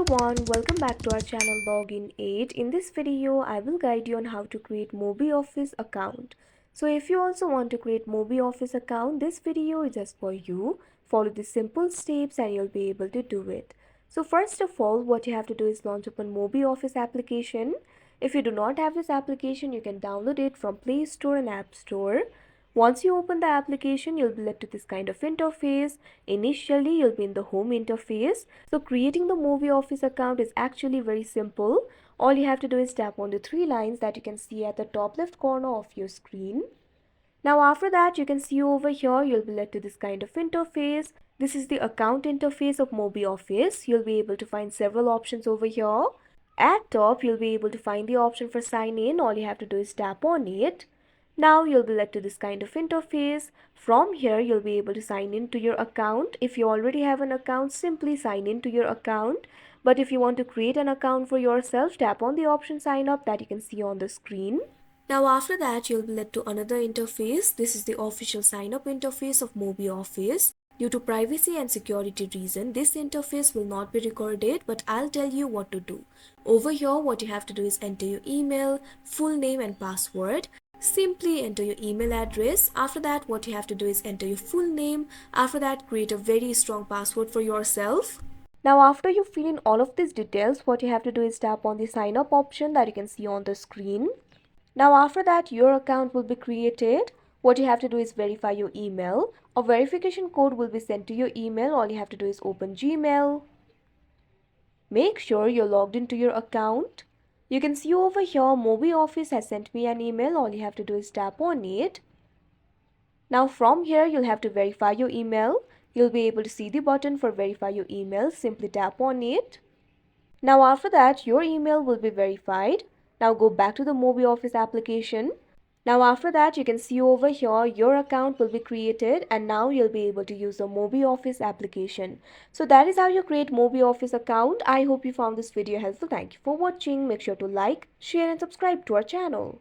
everyone, welcome back to our channel Login 8. In this video, I will guide you on how to create Mobioffice account. So if you also want to create Mobioffice account, this video is just for you. Follow the simple steps and you'll be able to do it. So first of all, what you have to do is launch open Mobioffice application. If you do not have this application, you can download it from Play Store and App Store. Once you open the application, you'll be led to this kind of interface. Initially, you'll be in the home interface. So creating the Mobioffice account is actually very simple. All you have to do is tap on the three lines that you can see at the top left corner of your screen. Now after that, you can see over here, you'll be led to this kind of interface. This is the account interface of Mobioffice. You'll be able to find several options over here. At top, you'll be able to find the option for sign in. All you have to do is tap on it. Now you'll be led to this kind of interface. From here, you'll be able to sign in to your account. If you already have an account, simply sign in to your account. But if you want to create an account for yourself, tap on the option sign up that you can see on the screen. Now after that, you'll be led to another interface. This is the official sign up interface of Mobioffice. Due to privacy and security reason, this interface will not be recorded, but I'll tell you what to do. Over here, what you have to do is enter your email, full name and password. Simply enter your email address. After that, what you have to do is enter your full name. After that, create a very strong password for yourself. Now after you fill in all of these details, what you have to do is tap on the sign up option that you can see on the screen. Now after that, your account will be created. What you have to do is verify your email. A verification code will be sent to your email. All you have to do is open Gmail. Make sure you're logged into your account. You can see over here, Mobioffice has sent me an email. All you have to do is tap on it. Now from here, you'll have to verify your email. You'll be able to see the button for verify your email. Simply tap on it. Now after that, your email will be verified. Now go back to the Mobioffice application. Now after that, you can see over here, your account will be created and now you'll be able to use the Mobioffice application. So that is how you create Mobioffice account. I hope you found this video helpful. Thank you for watching. Make sure to like, share and subscribe to our channel.